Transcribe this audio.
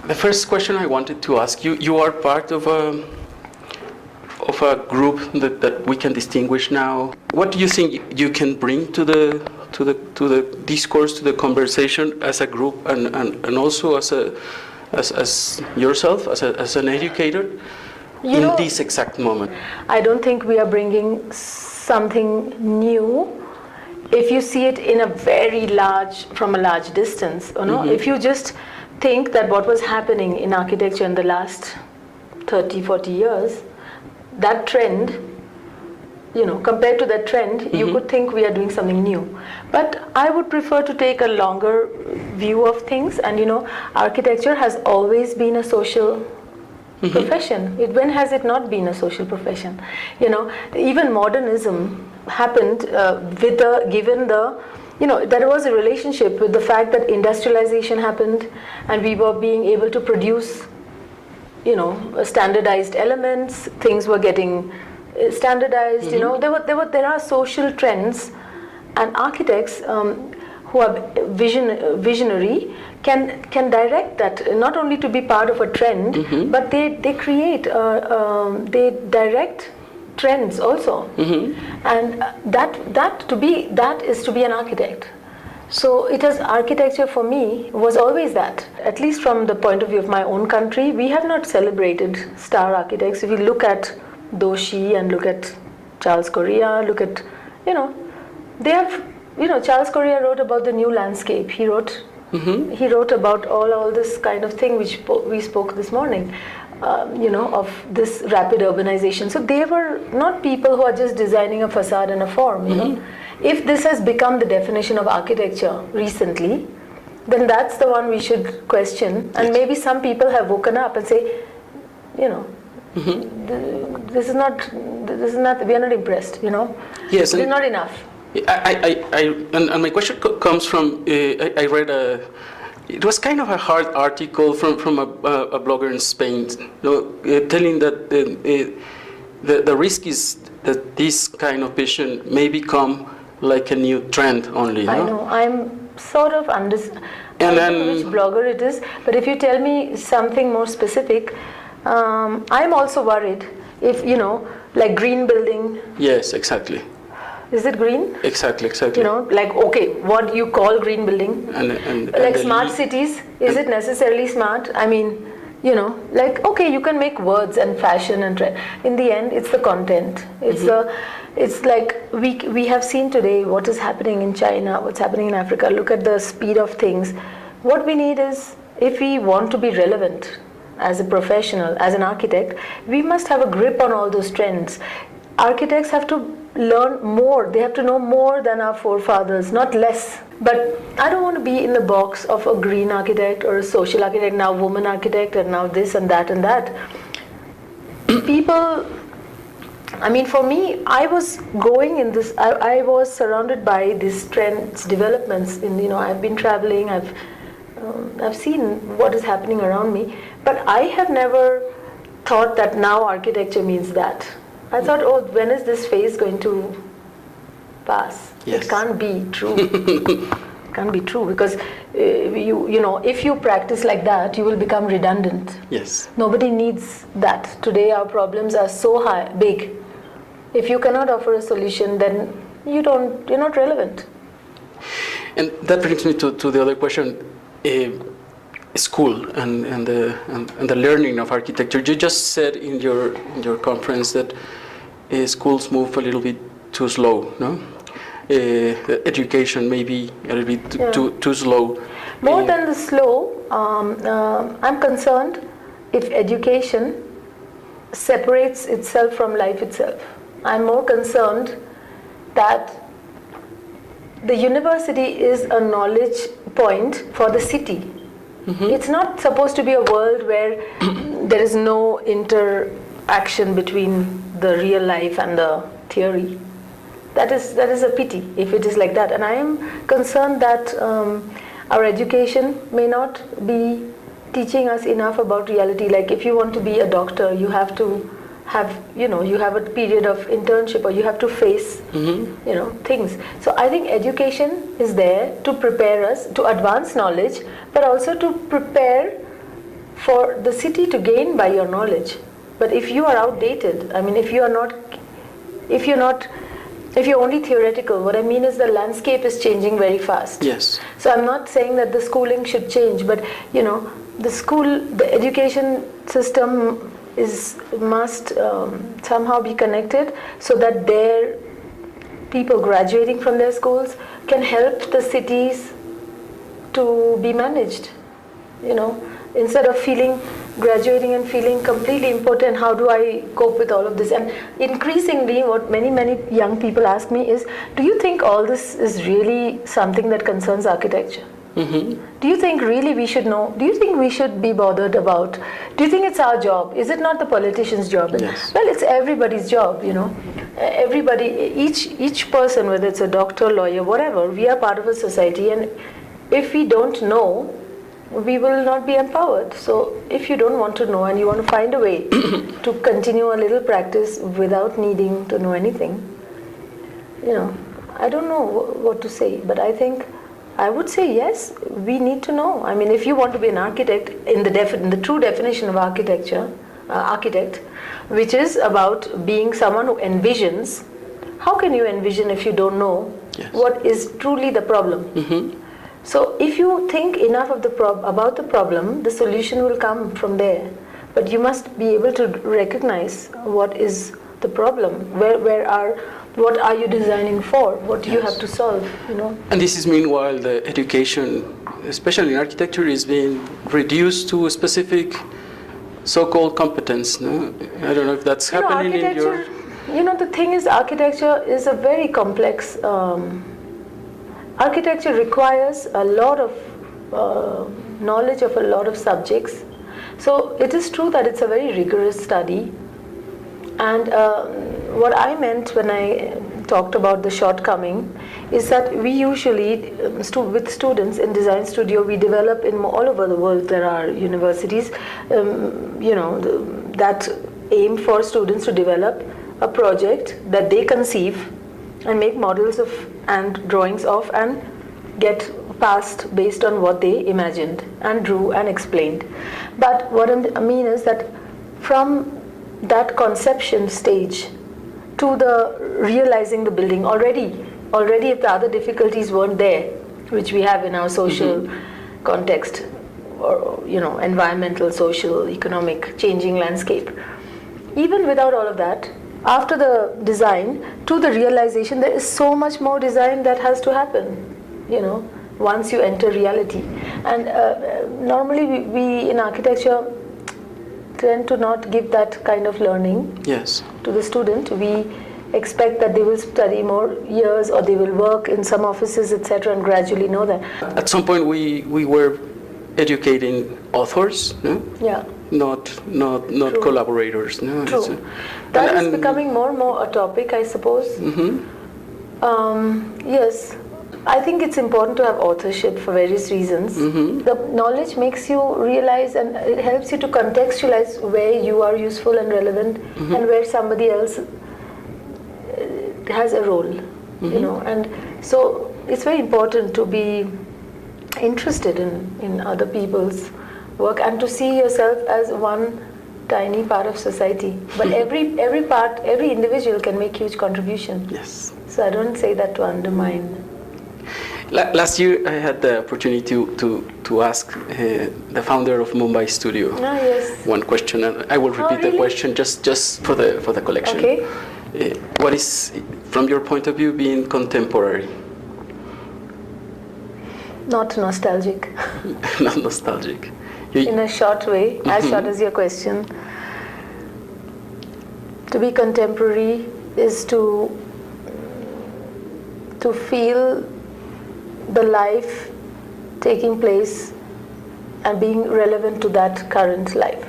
The first question I wanted to ask you, you are part of a group that we can distinguish now. What do you think you can bring to the discourse, to the conversation as a group, and also as yourself, as an educator, in this exact moment? I don't think we are bringing something new. If you see it in a from a large distance, if you just think that what was happening in architecture in the last 30, 40 years, that trend, compared to that trend, you could think we are doing something new. But I would prefer to take a longer view of things, and architecture has always been a social profession. When has it not been a social profession? Even modernism happened there was a relationship with the fact that industrialization happened, and we were being able to produce standardized elements. Things were getting standardized. There are social trends, and architects who are visionary can direct that, not only to be part of a trend, but they create they direct trends also, and that is to be an architect. So architecture for me was always that. At least from the point of view of my own country, we have not celebrated star architects. If you look at Doshi and look at Charles Correa, they have, Charles Correa wrote about the new landscape. He wrote about all this kind of thing which we spoke this morning, of this rapid urbanization. So they were not people who are just designing a facade and a form, If this has become the definition of architecture recently, then that's the one we should question. And maybe some people have woken up and say, this is not, we are not impressed, Yes, it's not enough. And my question comes from, I read it was kind of a hard article from a blogger in Spain, telling that the risk is that this kind of vision may become like a new trend only. I know. I'm sort of I don't know which blogger it is, but if you tell me something more specific, I'm also worried if, like green building. Yes, exactly. Is it green? Exactly. What you call green building? And like smart cities, is it necessarily smart? I mean, you can make words and fashion and trend. In the end, it's the content. It's like we have seen today what is happening in China, what's happening in Africa. Look at the speed of things. What we need is, if we want to be relevant as a professional, as an architect, we must have a grip on all those trends. Architects have to learn more. They have to know more than our forefathers, not less. But I don't want to be in the box of a green architect or a social architect, now woman architect, and now this and that and that. People, for me, I was going in this, I was surrounded by these trends, developments. I've been traveling, I've seen what is happening around me, but I have never thought that now architecture means that. I thought, when is this phase going to pass? Yes. It can't be true. It can't be true, because if you practice like that, you will become redundant. Yes. Nobody needs that. Today our problems are so big. If you cannot offer a solution, then you're not relevant. And that brings me to the other question. School and the learning of architecture. You just said in your conference that schools move a little bit too slow, no? Education may be a little bit too slow. More than the slow, I'm concerned if education separates itself from life itself. I'm more concerned that the university is a knowledge point for the city. It's not supposed to be a world where there is no interaction between the real life and the theory. That is a pity if it is like that. And I am concerned that our education may not be teaching us enough about reality. Like if you want to be a doctor, you have to have, you have a period of internship, or you have to face, things. So I think education is there to prepare us, to advance knowledge, but also to prepare for the city to gain by your knowledge. But if you are outdated, I mean, if you're only theoretical, what I mean is the landscape is changing very fast. Yes. So I'm not saying that the schooling should change, but the education system must somehow be connected so that their people graduating from their schools can help the cities to be managed. Instead of graduating and feeling completely impotent, how do I cope with all of this? And increasingly, what many young people ask me is, do you think all this is really something that concerns architecture? Mm-hmm. Do you think really we should know? Do you think we should be bothered about? Do you think it's our job? Is it not the politician's job? Yes. Well, it's everybody's job, Everybody, each person, whether it's a doctor, lawyer, whatever, we are part of a society, and if we don't know, we will not be empowered. So if you don't want to know and you want to find a way to continue a little practice without needing to know anything, I don't know what to say, but I would say yes, we need to know. I mean, if you want to be an architect, in the true definition of architect, which is about being someone who envisions, how can you envision if you don't know what is truly the problem? Mm-hmm. So if you think enough of about the problem, the solution will come from there. But you must be able to recognize what is the problem. What are you designing for? What do you have to solve? And this is meanwhile the education, especially in architecture, is being reduced to a specific so-called competence. No? I don't know if that's happening in your. The thing is, architecture is a very complex. Architecture requires a lot of knowledge of a lot of subjects. So it is true that it's a very rigorous study. And what I meant when I talked about the shortcoming is that we usually, with students in design studio, we develop all over the world. There are universities, that aim for students to develop a project that they conceive and make models of and drawings of and get passed based on what they imagined and drew and explained. But what I mean is that from that conception stage to the realizing the building, already if the other difficulties weren't there, which we have in our social context, or environmental, social, economic, changing landscape, even without all of that, after the design to the realization, there is so much more design that has to happen, once you enter reality. And normally we in architecture tend to not give that kind of learning to the student. We expect that they will study more years or they will work in some offices, etc., and gradually know that. At some point we were educating authors, no? Yeah. Not True. collaborators. No? True. That is becoming more and more a topic, I suppose. Mm-hmm. Yes. I think it's important to have authorship for various reasons. Mm-hmm. The knowledge makes you realize and it helps you to contextualize where you are useful and relevant and where somebody else has a role, And so it's very important to be interested in other people's work and to see yourself as one tiny part of society. But every individual can make huge contribution. Yes. So I don't say that to undermine. Last year I had the opportunity to ask the founder of Mumbai Studio one question, and I will repeat the question just for the collection. Okay. What is, from your point of view, being contemporary? Not nostalgic. Not nostalgic. In a short way, as short as your question. To be contemporary is to feel the life taking place and being relevant to that current life.